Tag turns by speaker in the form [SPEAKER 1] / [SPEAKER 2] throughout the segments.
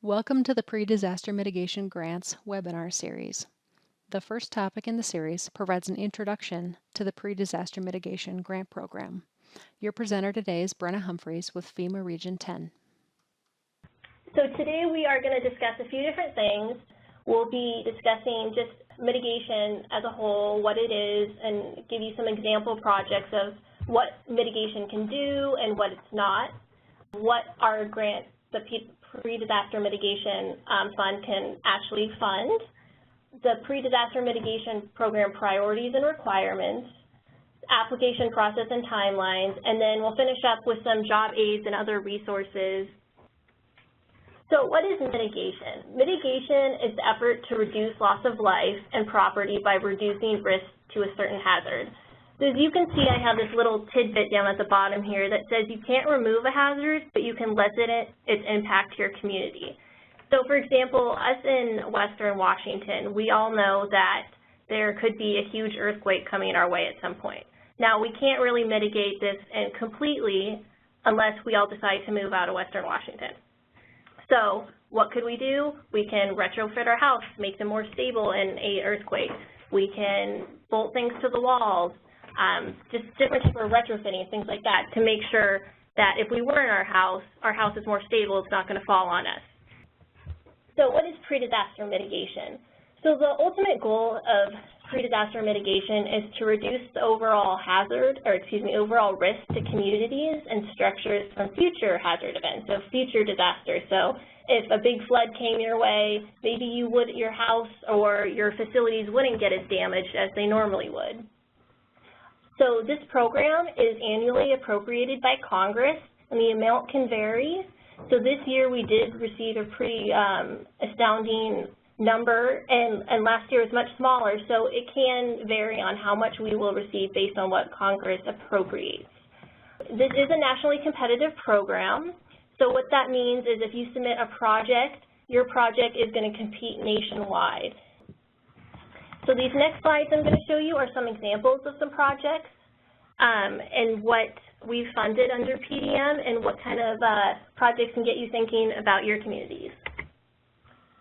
[SPEAKER 1] Welcome to the Pre-Disaster Mitigation Grants webinar series. The first topic in the series provides an introduction to the Pre-Disaster Mitigation Grant Program. Your presenter today is Brenna Humphreys with FEMA Region 10.
[SPEAKER 2] So today we are going to discuss a few different things. We'll be discussing just mitigation as a whole, what it is, and give you some example projects of what mitigation can do and what it's not, what our grant, the Pre-Disaster Mitigation Fund can actually fund, the Pre-Disaster Mitigation Program priorities and requirements, application process and timelines, and then we'll finish up with some job aids and other resources. So what is mitigation? Mitigation is the effort to reduce loss of life and property by reducing risk to a certain hazard. So as you can see, I have this little tidbit down at the bottom here that says you can't remove a hazard, but you can lessen its impact to your community. So for example, us in Western Washington, we all know that there could be a huge earthquake coming our way at some point. Now, we can't really mitigate this completely unless we all decide to move out of Western Washington. So what could we do? We can retrofit our house, make them more stable in an earthquake. We can bolt things to the walls, just different types of retrofitting, things like that, to make sure that if we were in our house is more stable, it's not going to fall on us. So what is pre-disaster mitigation? So the ultimate goal of pre-disaster mitigation is to reduce the overall overall risk to communities and structures from future hazard events, so future disasters. So if a big flood came your way, maybe your house or your facilities wouldn't get as damaged as they normally would. So this program is annually appropriated by Congress, and the amount can vary. So this year we did receive a pretty astounding number, and last year was much smaller, so it can vary on how much we will receive based on what Congress appropriates. This is a nationally competitive program, so what that means is if you submit a project, your project is going to compete nationwide. So these next slides I'm going to show you are some examples of some projects and what we've funded under PDM and what kind of projects can get you thinking about your communities.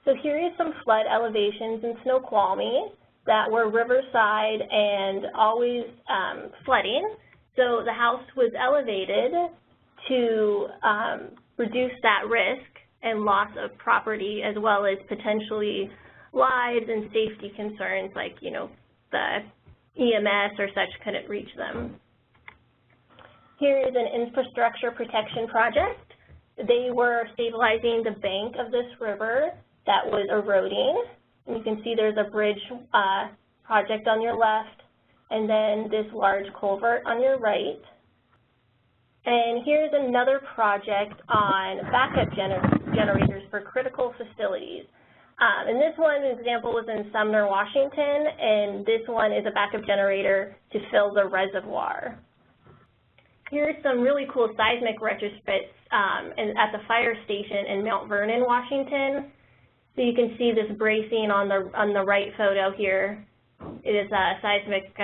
[SPEAKER 2] So here is some flood elevations in Snoqualmie that were riverside and always flooding. So the house was elevated to reduce that risk and loss of property, as well as potentially lives and safety concerns like, the EMS or such couldn't reach them. Here is an infrastructure protection project. They were stabilizing the bank of this river that was eroding. And you can see there's a bridge project on your left, and then this large culvert on your right. And here's another project on backup generators for critical facilities. And this one example was in Sumner, Washington, and this one is a backup generator to fill the reservoir. Here's some really cool seismic retrofits at the fire station in Mount Vernon, Washington. So you can see this bracing on the right photo here. It is seismic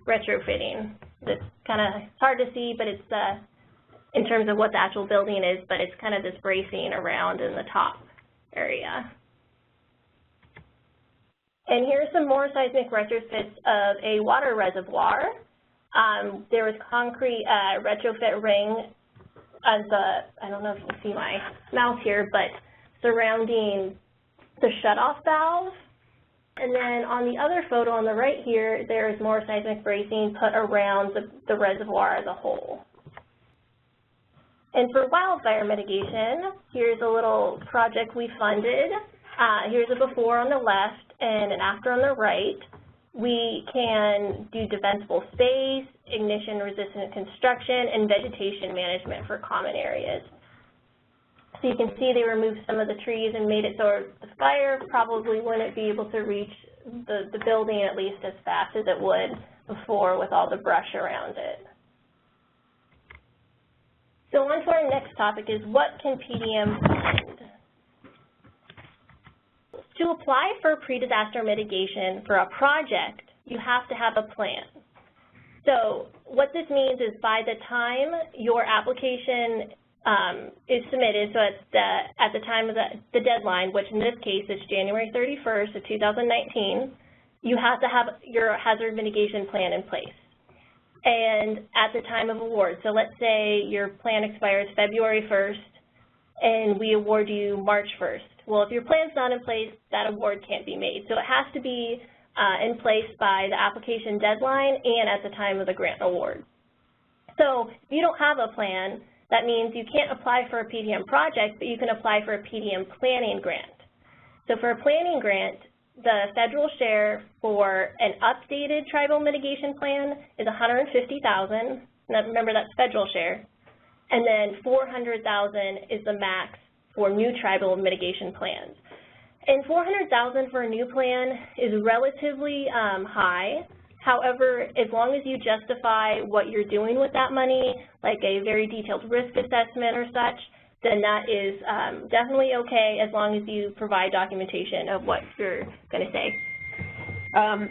[SPEAKER 2] retrofitting. It's kind of hard to see, but it's in terms of what the actual building is, but it's kind of this bracing around in the top area. And here's some more seismic retrofits of a water reservoir. There was concrete retrofit ring on I don't know if you can see my mouse here, but surrounding the shutoff valve. And then on the other photo on the right here, there is more seismic bracing put around the reservoir as a whole. And for wildfire mitigation, here's a little project we funded. Here's a before on the left and an after on the right. We can do defensible space, ignition-resistant construction, and vegetation management for common areas. So you can see they removed some of the trees and made it so the fire probably wouldn't be able to reach the building at least as fast as it would before with all the brush around it. So on to our next topic is what can PDM fund? To apply for pre-disaster mitigation for a project, you have to have a plan. So what this means is by the time your application is submitted, so at the time of the deadline, which in this case is January 31st of 2019, you have to have your hazard mitigation plan in place. And at the time of award, so let's say your plan expires February 1st and we award you March 1st. Well, if your plan's not in place, that award can't be made. So it has to be in place by the application deadline and at the time of the grant award. So if you don't have a plan, that means you can't apply for a PDM project, but you can apply for a PDM planning grant. So for a planning grant, the federal share for an updated tribal mitigation plan is $150,000. Now remember, that's federal share. And then $400,000 is the max for new tribal mitigation plans. And $400,000 for a new plan is relatively high. However, as long as you justify what you're doing with that money, like a very detailed risk assessment or such, then that is definitely okay as long as you provide documentation of what you're going to say.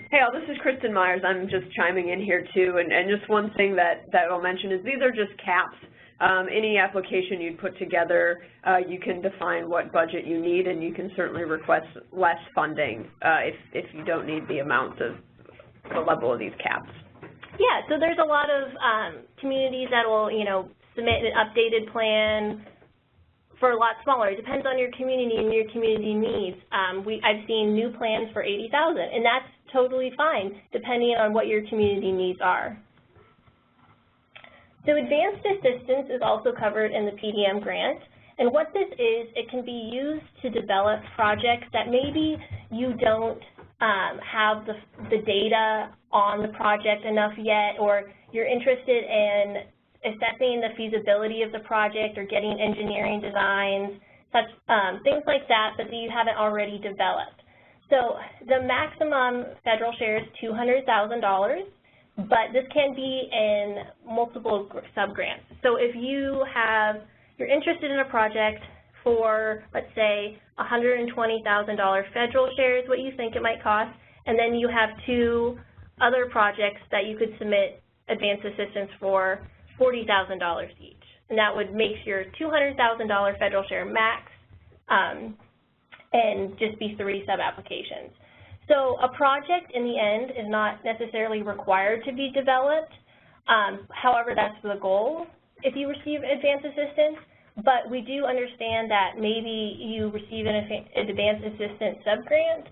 [SPEAKER 3] Hey all, this is Kristen Myers. I'm just chiming in here too, and just one thing that I'll mention is these are just caps. Any application you put together, you can define what budget you need, and you can certainly request less funding if you don't need the amount of the level of these caps.
[SPEAKER 2] Yeah, so there's a lot of communities that will, submit an updated plan for a lot smaller. It depends on your community and your community needs. I've seen new plans for $80,000, and that's totally fine, depending on what your community needs are. So advanced assistance is also covered in the PDM grant, and what this is, it can be used to develop projects that maybe you don't have the data on the project enough yet, or you're interested in assessing the feasibility of the project or getting engineering designs, such things like that you haven't already developed. So the maximum federal share is $200,000, but this can be in multiple sub-grants. So if you're interested in a project for, let's say, $120,000 federal share is what you think it might cost, and then you have two other projects that you could submit advanced assistance for $40,000 each. And that would make your $200,000 federal share max and just be 3 sub-applications. So a project in the end is not necessarily required to be developed. However, that's the goal if you receive advanced assistance. But we do understand that maybe you receive an advanced assistance sub-grant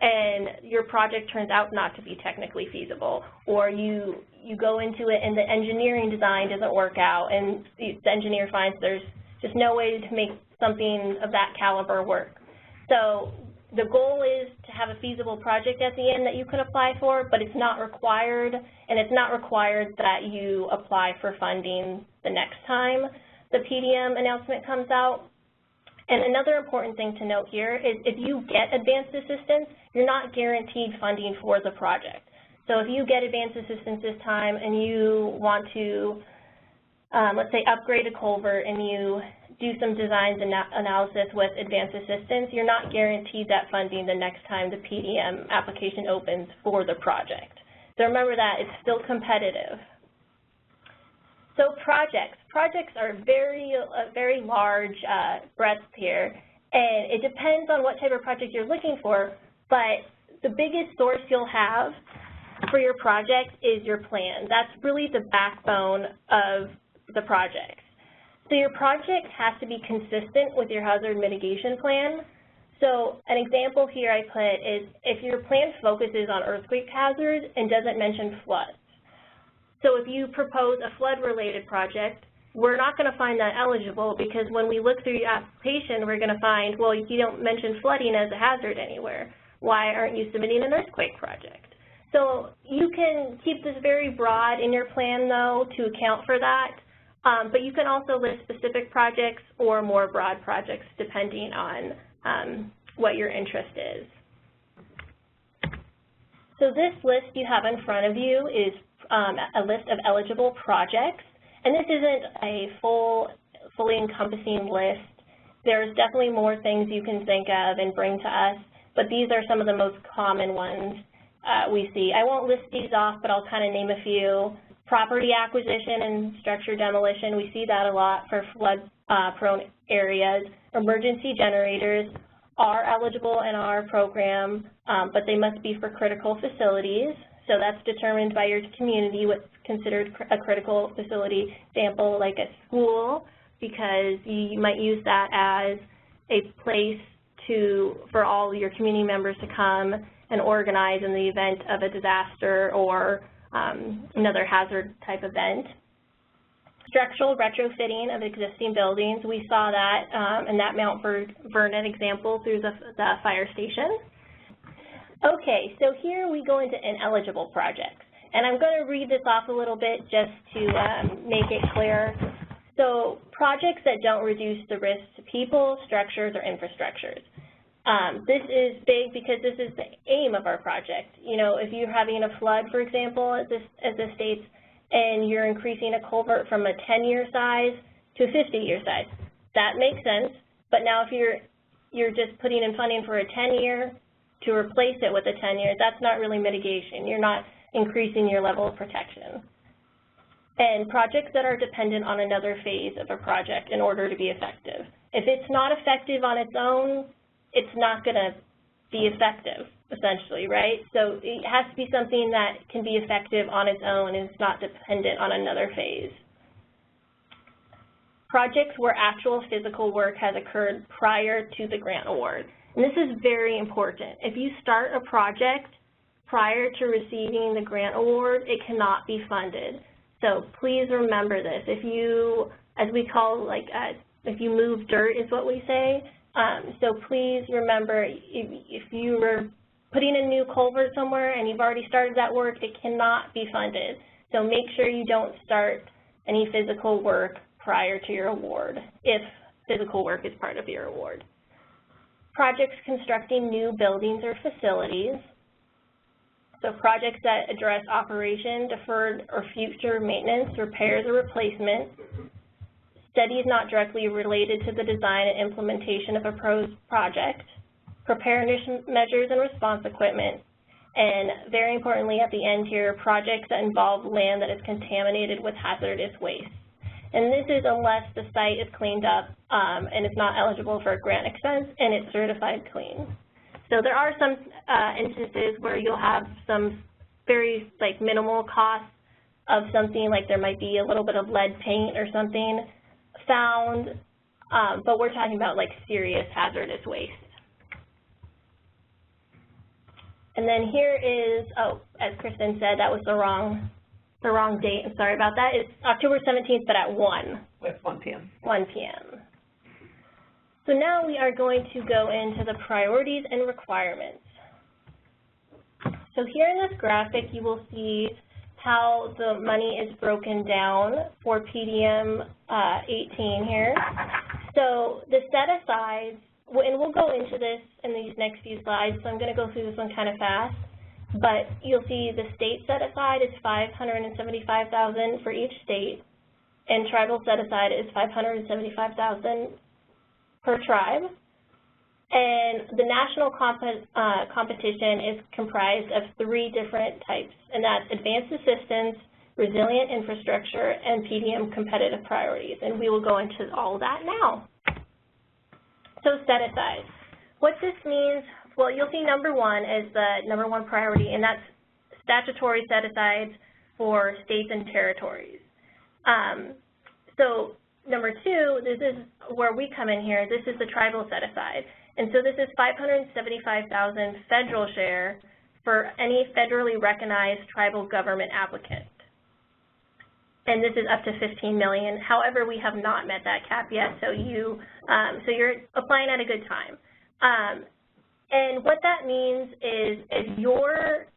[SPEAKER 2] and your project turns out not to be technically feasible, or you go into it and the engineering design doesn't work out and the engineer finds there's just no way to make something of that caliber work. So the goal is to have a feasible project at the end that you could apply for, but it's not required, and it's not required that you apply for funding the next time the PDM announcement comes out. And another important thing to note here is if you get advanced assistance, you're not guaranteed funding for the project. So if you get advanced assistance this time and you want to, let's say, upgrade a culvert and you do some designs and analysis with advanced assistance, you're not guaranteed that funding the next time the PDM application opens for the project. So remember that it's still competitive. So projects are very large breadth here, and it depends on what type of project you're looking for, but the biggest source you'll have for your project is your plan. That's really the backbone of the project. So your project has to be consistent with your hazard mitigation plan. So an example here I put is if your plan focuses on earthquake hazards and doesn't mention floods. So if you propose a flood-related project, we're not going to find that eligible because when we look through your application, we're going to find, well, you don't mention flooding as a hazard anywhere. Why aren't you submitting an earthquake project? So you can keep this very broad in your plan, though, to account for that. But you can also list specific projects or more broad projects depending on what your interest is. So this list you have in front of you is a list of eligible projects, and this isn't a fully encompassing list. There's definitely more things you can think of and bring to us, but these are some of the most common ones we see. I won't list these off, but I'll kind of name a few. Property acquisition and structure demolition, we see that a lot for flood-prone areas. Emergency generators are eligible in our program, but they must be for critical facilities. So that's determined by your community what's considered a critical facility, example like a school, because you might use that as a place for all your community members to come and organize in the event of a disaster or another hazard type event. Structural retrofitting of existing buildings, we saw that in that Mount Vernon example through the fire station. Okay, so here we go into ineligible projects. And I'm going to read this off a little bit just to make it clear. So projects that don't reduce the risk to people, structures, or infrastructures. This is big because this is the aim of our project. You know, if you're having a flood, for example, as this states, and you're increasing a culvert from a 10-year size to a 50-year size, that makes sense. But now if you're just putting in funding for a 10-year to replace it with a 10-year, that's not really mitigation. You're not increasing your level of protection. And projects that are dependent on another phase of a project in order to be effective. If it's not effective on its own, it's not going to be effective, essentially, right? So it has to be something that can be effective on its own and it's not dependent on another phase. Projects where actual physical work has occurred prior to the grant award. And this is very important. If you start a project prior to receiving the grant award, it cannot be funded. So please remember this. If you, as we call, if you move dirt is what we say. So please remember, if you were putting a new culvert somewhere and you've already started that work, it cannot be funded. So make sure you don't start any physical work prior to your award, if physical work is part of your award. Projects constructing new buildings or facilities. So projects that address operation, deferred, or future maintenance, repairs, or replacement. Studies not directly related to the design and implementation of a project. Preparedness measures and response equipment. And very importantly at the end here, projects that involve land that is contaminated with hazardous waste. And this is unless the site is cleaned up and is not eligible for a grant expense and it's certified clean. So there are some instances where you'll have some very minimal costs of something, like there might be a little bit of lead paint or something found, but we're talking about serious hazardous waste. And then here is, as Kristen said, that was the wrong date. I'm sorry about that. It's October 17th, but at 1.
[SPEAKER 3] With 1 p.m.
[SPEAKER 2] 1 p.m. So now we are going to go into the priorities and requirements. So here in this graphic, you will see how the money is broken down for PDM 18 here. So the set-asides, and we'll go into this in these next few slides, so I'm going to go through this one kind of fast. But you'll see the state set-aside is $575,000 for each state, and tribal set-aside is $575,000 per tribe. And the national competition is comprised of 3 different types, and that's advanced assistance, resilient infrastructure, and PDM competitive priorities. And we will go into all that now. So set-aside. What this means, well, you'll see number 1 is the number 1 priority, and that's statutory set-asides for states and territories. So number 2, this is where we come in here. This is the tribal set-aside. And so this is $575,000 federal share for any federally recognized tribal government applicant. And this is up to $15 million. However, we have not met that cap yet, so you're applying at a good time. And what that means is if your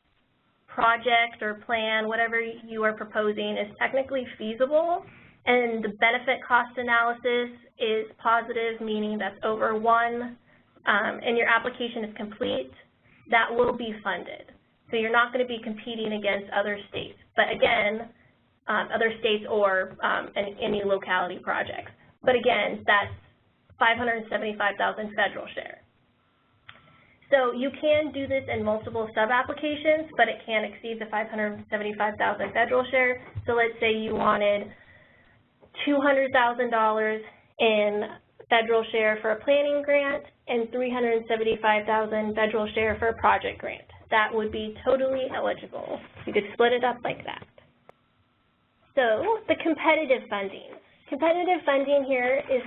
[SPEAKER 2] project or plan, whatever you are proposing, is technically feasible and the benefit cost analysis is positive, meaning that's over 1, and your application is complete, that will be funded. So you're not going to be competing against other states. But again, other states or any locality projects. But again, that's $575,000 federal share. So you can do this in multiple sub-applications, but it can exceed the $575,000 federal share. So let's say you wanted $200,000 in federal share for a planning grant and $375,000 federal share for a project grant. That would be totally eligible. You could split it up like that. So the competitive funding. Competitive funding here is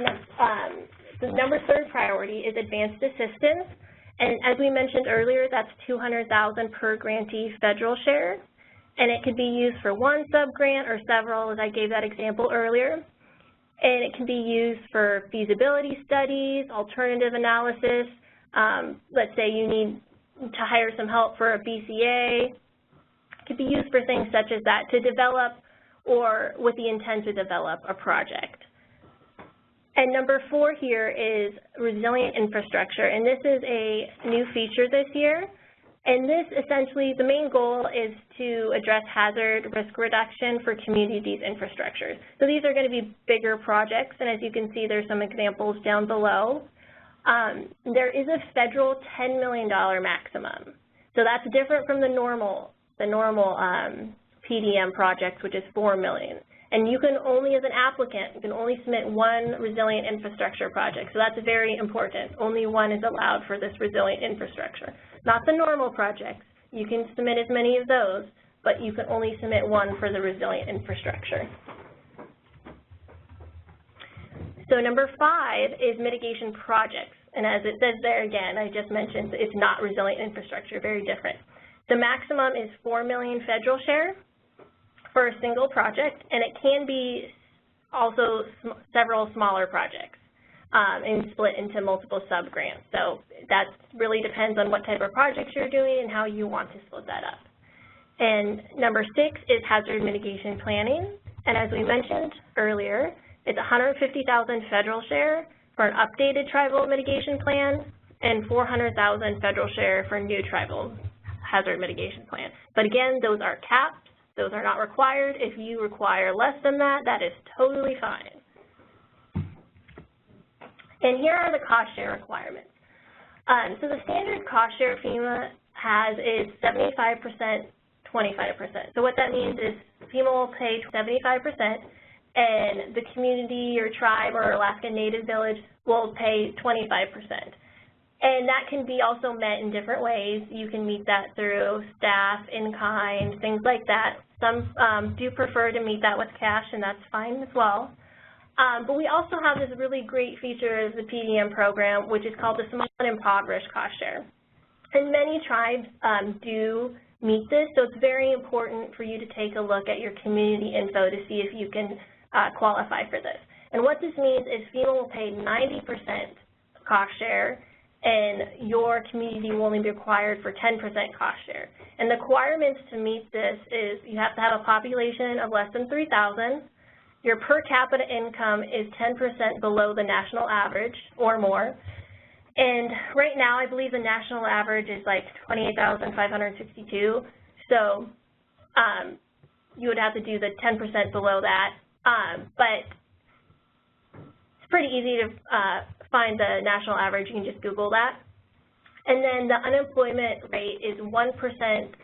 [SPEAKER 2] the number 3rd priority is advanced assistance. And as we mentioned earlier, that's $200,000 per grantee federal share. And it could be used for one sub-grant or several, as I gave that example earlier. And it can be used for feasibility studies, alternative analysis. Let's say you need to hire some help for a BCA. It could be used for things such as that to develop or with the intent to develop a project. And number 4 here is resilient infrastructure, and this is a new feature this year. And this essentially, the main goal is to address hazard risk reduction for communities' infrastructures. So these are going to be bigger projects, and as you can see, there's some examples down below. There is a federal $10 million maximum. So that's different from the normal PDM project, which is $4 million. And you can only, as an applicant, you can only submit one resilient infrastructure project. So that's very important. Only one is allowed for this resilient infrastructure. Not the normal projects. You can submit as many of those, but you can only submit one for the resilient infrastructure. So number 5 is mitigation projects. And as it says there again, I just mentioned it's not resilient infrastructure, very different. The maximum is $4 million federal share for a single project, and it can be also several smaller projects and split into multiple sub-grants. So that really depends on what type of projects you're doing and how you want to split that up. And number 6 is hazard mitigation planning, and as we mentioned earlier, it's $150,000 federal share for an updated tribal mitigation plan and $400,000 federal share for a new tribal hazard mitigation plan. But again, those are caps. Those are not required. If you require less than that, that is totally fine. And here are the cost share requirements. So the standard cost share FEMA has is 75%, 25%. So what that means is FEMA will pay 75%, and the community or tribe or Alaska Native village will pay 25%. And that can be also met in different ways. You can meet that through staff, in-kind, things like that. Some do prefer to meet that with cash, and that's fine as well. But we also have this really great feature of the PDM program, which is called the Small and Impoverished Cost Share. And many tribes do meet this, so it's very important for you to take a look at your community info to see if you can qualify for this. And what this means is FEMA will pay 90% cost share, and your community will only be required for 10% cost share. And the requirements to meet this is you have to have a population of less than 3,000, your per capita income is 10% below the national average or more, and right now I believe the national average is like 28,562, so you would have to do the 10% below that, but it's pretty easy to find the national average. You can just Google that. And then the unemployment rate is 1%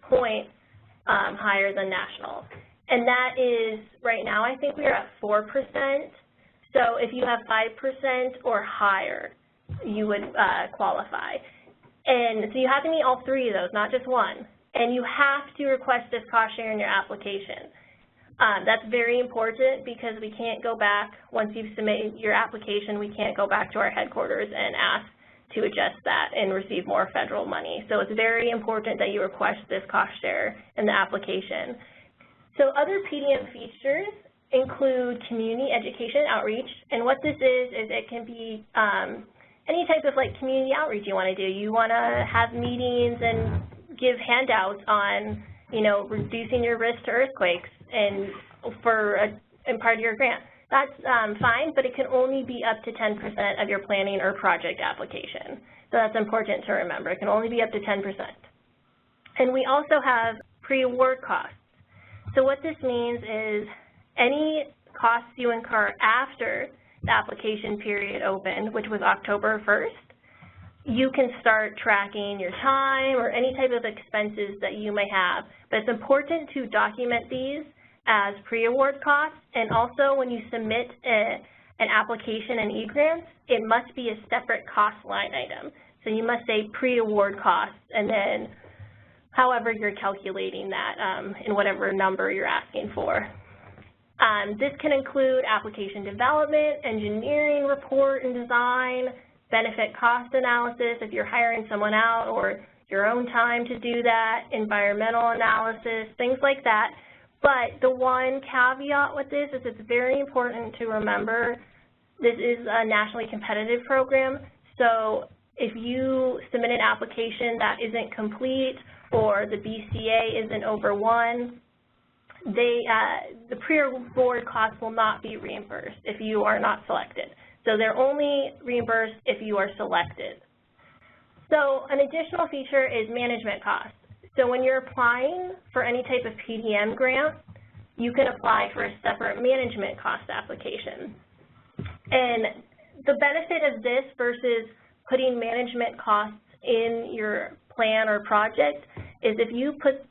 [SPEAKER 2] point higher than national. And that is, right now, I think we are at 4%. So if you have 5% or higher, you would qualify. And so you have to meet all 3 of those, not just one. And you have to request this cost share in your application. That's very important because we can't go back, once you've submitted your application, we can't go back to our headquarters and ask to adjust that and receive more federal money. So it's very important that you request this cost share in the application. So other PDM features include community education outreach, and what this is it can be any type of like community outreach you want to do. You want to have meetings and give handouts on, you know, reducing your risk to earthquakes and part of your grant. That's fine, but it can only be up to 10% of your planning or project application. So that's important to remember. It can only be up to 10%. And we also have pre-award costs. So what this means is any costs you incur after the application period opened, which was October 1st, you can start tracking your time or any type of expenses that you may have. But it's important to document these as pre-award costs, and also when you submit an application in eGrants, it must be a separate cost line item. So you must say pre-award costs, and then however you're calculating that in whatever number you're asking for. This can include application development, engineering report and design, benefit cost analysis if you're hiring someone out or your own time to do that, environmental analysis, things like that. But the one caveat with this is it's very important to remember this is a nationally competitive program, so if you submit an application that isn't complete or the BCA isn't over one, the pre-award costs will not be reimbursed if you are not selected. So they're only reimbursed if you are selected. So an additional feature is management costs. So when you're applying for any type of PDM grant, you can apply for a separate management cost application. And the benefit of this versus putting management costs in your plan or project is if you put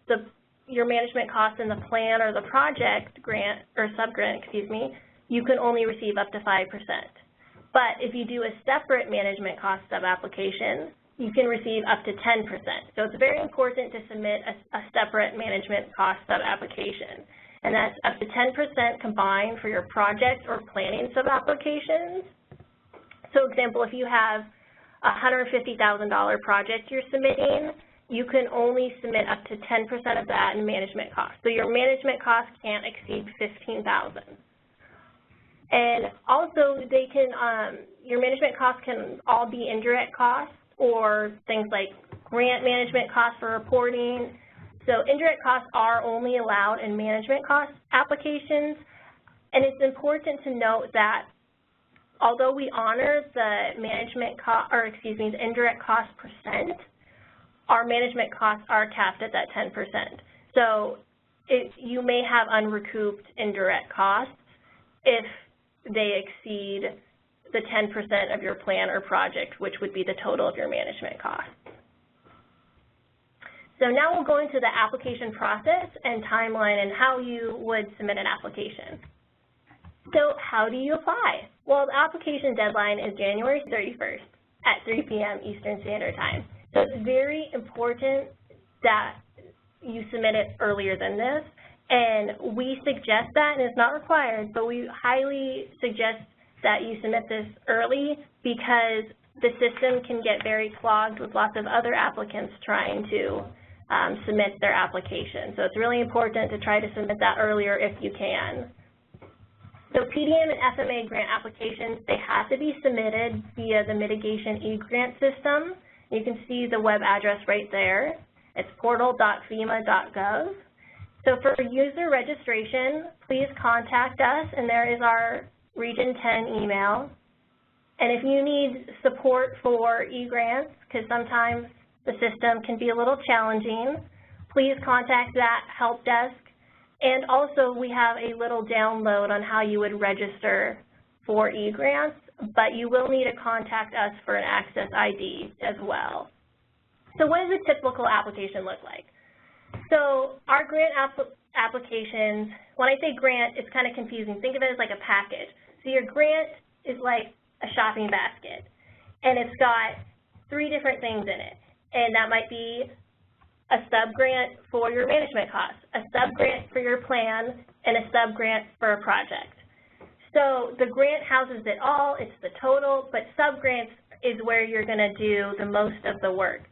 [SPEAKER 2] your management costs in the plan or the project grant or sub-grant, you can only receive up to 5%. But if you do a separate management cost sub-application, you can receive up to 10%. So it's very important to submit a separate management cost sub-application. And that's up to 10% combined for your project or planning sub-applications. So example, if you have a $150,000 project you're submitting, you can only submit up to 10% of that in management costs. So your management costs can't exceed $15,000. And also they can, your management costs can all be indirect costs or things like grant management costs for reporting. So indirect costs are only allowed in management cost applications, and it's important to note that although we honor the management cost, or the indirect cost percent, our management costs are capped at that 10%. So you may have unrecouped indirect costs if they exceed the 10% of your plan or project, which would be the total of your management costs. So now we'll go into the application process and timeline and how you would submit an application. So how do you apply? Well, the application deadline is January 31st at 3 p.m. Eastern Standard Time. So it's very important that you submit it earlier than this. And we suggest that, and it's not required, but we highly suggest that you submit this early because the system can get very clogged with lots of other applicants trying to submit their application. So it's really important to try to submit that earlier if you can. So PDM and FMA grant applications, they have to be submitted via the Mitigation eGrant system. You can see the web address right there. It's portal.fema.gov. So for user registration, please contact us, and there is our Region 10 email. And if you need support for eGrants, because sometimes the system can be a little challenging, please contact that help desk. And also we have a little download on how you would register for eGrants, but you will need to contact us for an access ID as well. So what does a typical application look like? So our grant applications, when I say grant, it's kind of confusing. Think of it as like a package. So your grant is like a shopping basket, and it's got 3 different things in it. And that might be a sub-grant for your management costs, a sub-grant for your plan, and a sub-grant for a project. So the grant houses it all, it's the total, but sub-grants is where you're going to do the most of the work.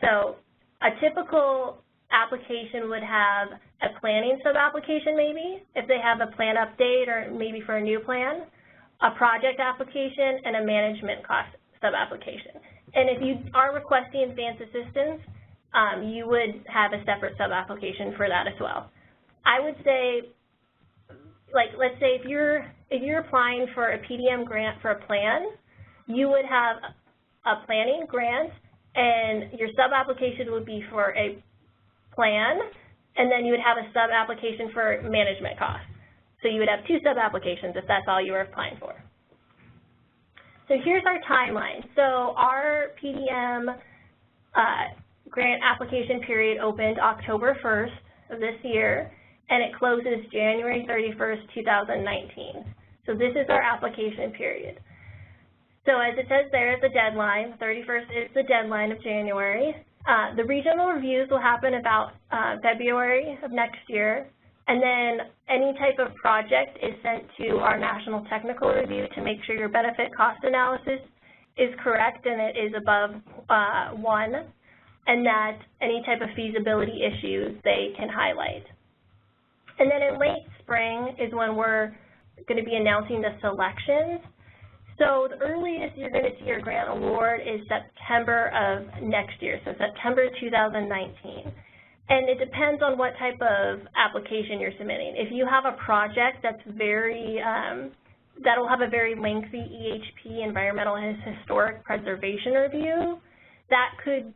[SPEAKER 2] So a typical application would have a planning sub-application maybe, if they have a plan update or maybe for a new plan, a project application, and a management cost sub-application. And if you are requesting advanced assistance, you would have a separate sub-application for that as well. I would say, like, let's say if you're applying for a PDM grant for a plan, you would have a planning grant, and your sub-application would be for a plan, and then you would have a sub-application for management costs. So you would have 2 sub-applications if that's all you were applying for. So here's our timeline. So our PDM PDM grant application period opened October 1st of this year, and it closes January 31st, 2019. So this is our application period. So as it says there, the deadline, 31st is the deadline of January. The regional reviews will happen about February of next year, and then any type of project is sent to our national technical review to make sure your benefit cost analysis is correct and it is above 1, and that any type of feasibility issues they can highlight. And then in late spring is when we're going to be announcing the selections. So the earliest you're going to see your grant award is September of next year, so September 2019. And it depends on what type of application you're submitting. If you have a project that's very, that'll have a very lengthy EHP, Environmental and Historic Preservation Review, that could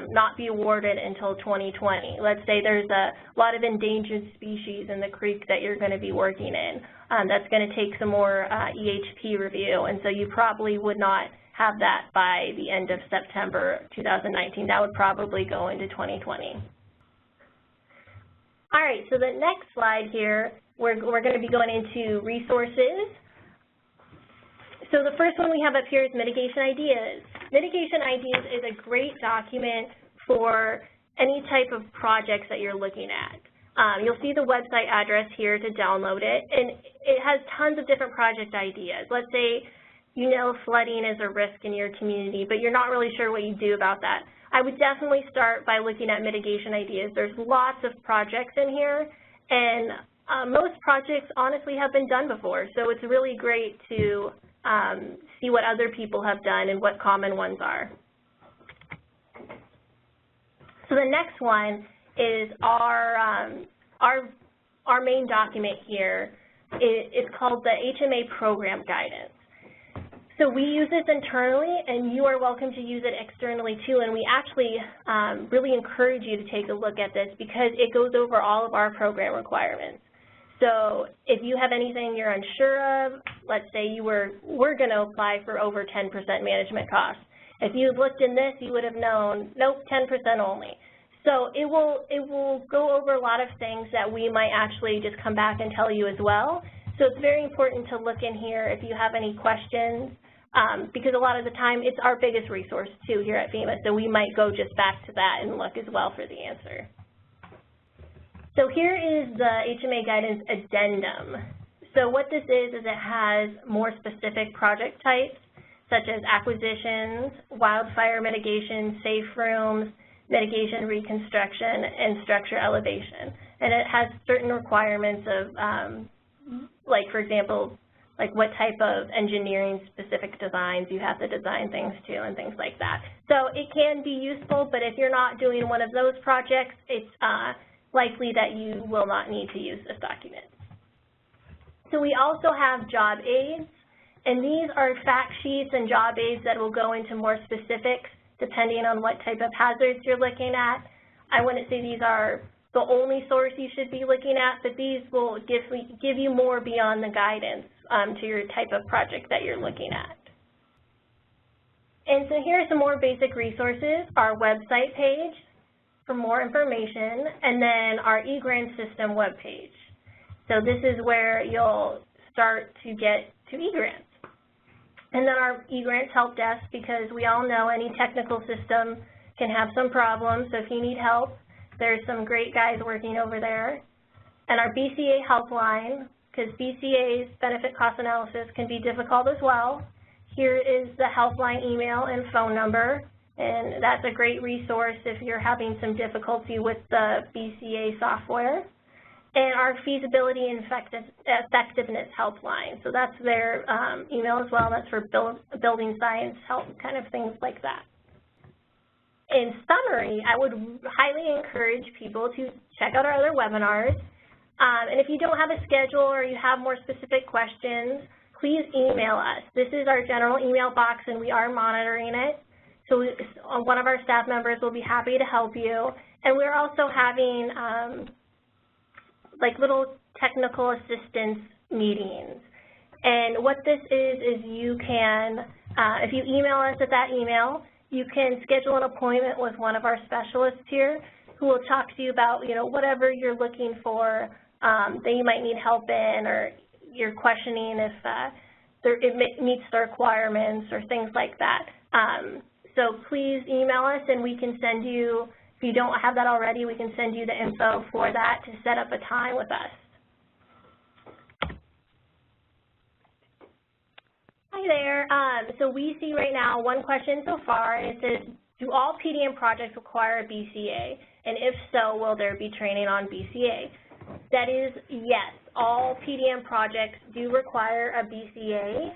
[SPEAKER 2] not be awarded until 2020. Let's say there's a lot of endangered species in the creek that you're going to be working in. That's going to take some more EHP review, and so you probably would not have that by the end of September 2019. That would probably go into 2020. All right, so the next slide here, we're going to be going into resources. So the first one we have up here is Mitigation Ideas. Mitigation Ideas is a great document for any type of projects that you're looking at. You'll see the website address here to download it, and it has tons of different project ideas. Let's say you know flooding is a risk in your community, but you're not really sure what you do about that. I would definitely start by looking at Mitigation Ideas. There's lots of projects in here, and most projects honestly have been done before, so it's really great to see what other people have done and what common ones are. So the next one is our main document here. It's called the HMA Program Guidance. So we use this internally, and you are welcome to use it externally too, and we actually really encourage you to take a look at this because it goes over all of our program requirements. So if you have anything you're unsure of, let's say you were going to apply for over 10% management costs. If you looked in this, you would have known, nope, 10% only. So it will go over a lot of things that we might actually just come back and tell you as well. So it's very important to look in here if you have any questions, because a lot of the time it's our biggest resource too here at FEMA, so we might go just back to that and look as well for the answer. So here is the HMA Guidance Addendum. So what this is it has more specific project types, such as acquisitions, wildfire mitigation, safe rooms, mitigation reconstruction, and structure elevation. And it has certain requirements of, like for example, like what type of engineering specific designs you have to design things to and things like that. So it can be useful, but if you're not doing one of those projects, it's likely that you will not need to use this document. So we also have job aids, and these are fact sheets and job aids that will go into more specifics depending on what type of hazards you're looking at. I wouldn't say these are the only source you should be looking at, but these will give you more beyond the guidance to your type of project that you're looking at. And so here are some more basic resources, our website page for more information, and then our eGrant system webpage. So this is where you'll start to get to eGrants. And then our eGrants help desk, because we all know any technical system can have some problems, so if you need help, there's some great guys working over there. And our BCA helpline, because BCA's benefit cost analysis can be difficult as well. Here is the helpline email and phone number, and that's a great resource if you're having some difficulty with the BCA software. And our feasibility and effectiveness helpline. So that's their email as well. That's for building science help, kind of things like that. In summary, I would highly encourage people to check out our other webinars. And if you don't have a schedule or you have more specific questions, please email us. This is our general email box, and we are monitoring it. So one of our staff members will be happy to help you. And we're also having like little technical assistance meetings. And what this is you can, if you email us at that email, you can schedule an appointment with one of our specialists here who will talk to you about, whatever you're looking for that you might need help in, or you're questioning if it meets the requirements or things like that. So please email us and we can send you, if you don't have that already, we can send you the info for that to set up a time with us. Hi there. So we see right now one question so far, and it says, do all PDM projects require a BCA? And if so, will there be training on BCA? That is yes. All PDM projects do require a BCA,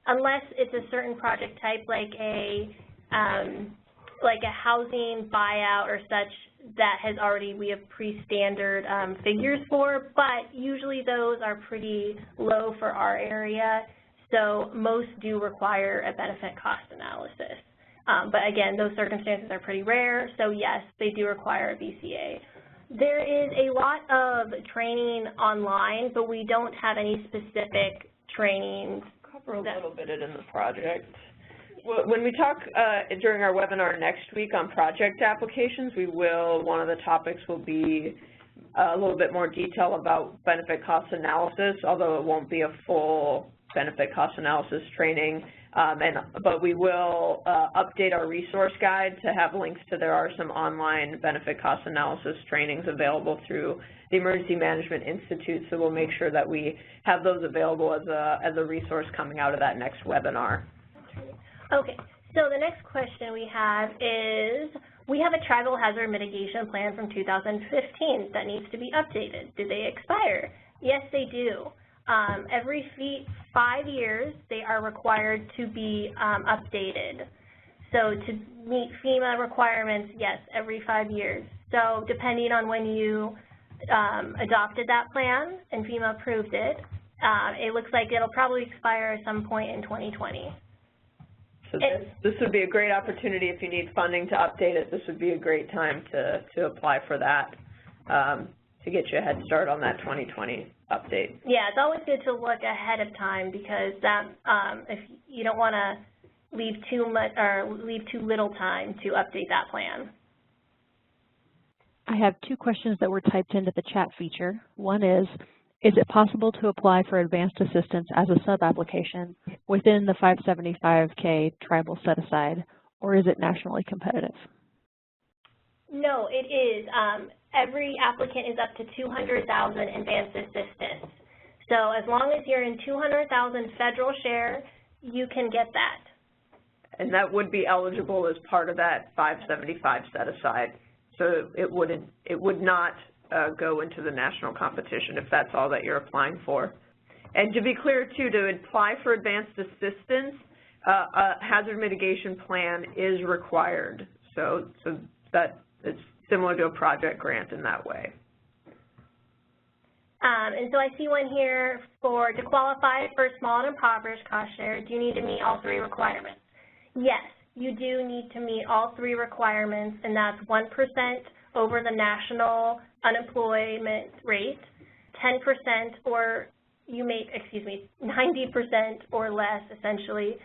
[SPEAKER 2] unless it's a certain project type, like a housing buyout or such that has already, we have pre-standard figures for, but usually those are pretty low for our area, so most do require a benefit cost analysis. But again, those circumstances are pretty rare, so yes, they do require a BCA. There is a lot of training online, but we don't have any specific training.
[SPEAKER 3] Cover a little bit in the project. When we talk during our webinar next week on project applications, one of the topics will be a little bit more detail about benefit cost analysis, although it won't be a full benefit cost analysis training. But we will update our resource guide to have links to, there are some online benefit cost analysis trainings available through the Emergency Management Institute, so we'll make sure that we have those available as a resource coming out of that next webinar.
[SPEAKER 2] Okay, so the next question we have is, we have a tribal hazard mitigation plan from 2015 that needs to be updated. Do they expire? Yes, they do. Every 5 years, they are required to be updated. So to meet FEMA requirements, yes, every 5 years. So depending on when you adopted that plan and FEMA approved it, it looks like it'll probably expire at some point in 2020.
[SPEAKER 3] So this would be a great opportunity if you need funding to update it. This would be a great time to apply for that, to get you a head start on that 2020 update.
[SPEAKER 2] Yeah, it's always good to look ahead of time, because that if you don't want to leave too much or leave too little time to update that plan.
[SPEAKER 1] I have two questions that were typed into the chat feature. One is it possible to apply for advanced assistance as a sub-application within the 575K tribal set-aside, or is it nationally competitive?
[SPEAKER 2] No, it is. Every applicant is up to $200,000 advanced assistance. So as long as you're in $200,000 federal share, you can get that.
[SPEAKER 3] And that would be eligible as part of that 575 set-aside. So it would not go into the national competition if that's all that you're applying for. And to be clear, too, to apply for advanced assistance, a hazard mitigation plan is required. So that it's similar to a project grant in that way.
[SPEAKER 2] And so I see one here to qualify for small and impoverished cost share, do you need to meet all three requirements? Yes, you do need to meet all three requirements, and that's 1% over the national unemployment rate, 10% or 90% or less, essentially,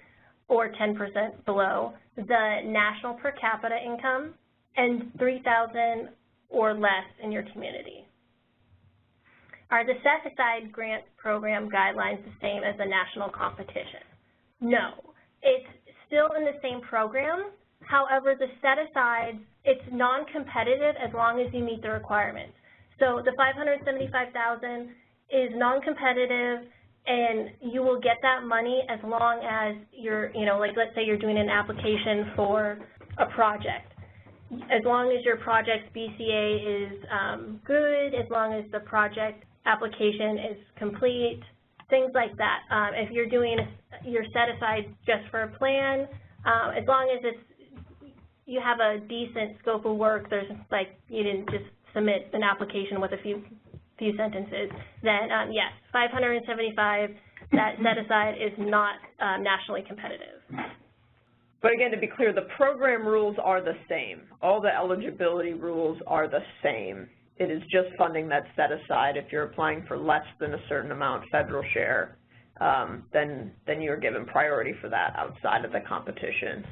[SPEAKER 2] or 10% below the national per capita income, and 3,000 or less in your community. Are the set-aside grant program guidelines the same as the national competition? No, it's still in the same program. However, the set-aside, it's non-competitive as long as you meet the requirements. So the $575,000 is non-competitive, and you will get that money as long as you're, like let's say you're doing an application for a project. As long as your project's BCA is good, as long as the project application is complete, things like that. If you're doing your set-aside just for a plan, as long as you have a decent scope of work, there's you didn't just submit an application with a few sentences, then yes, 575, that set-aside is not nationally competitive.
[SPEAKER 3] But again, to be clear, the program rules are the same. All the eligibility rules are the same. It is just funding that's set aside. If you're applying for less than a certain amount federal share, then you're given priority for that outside of the competition.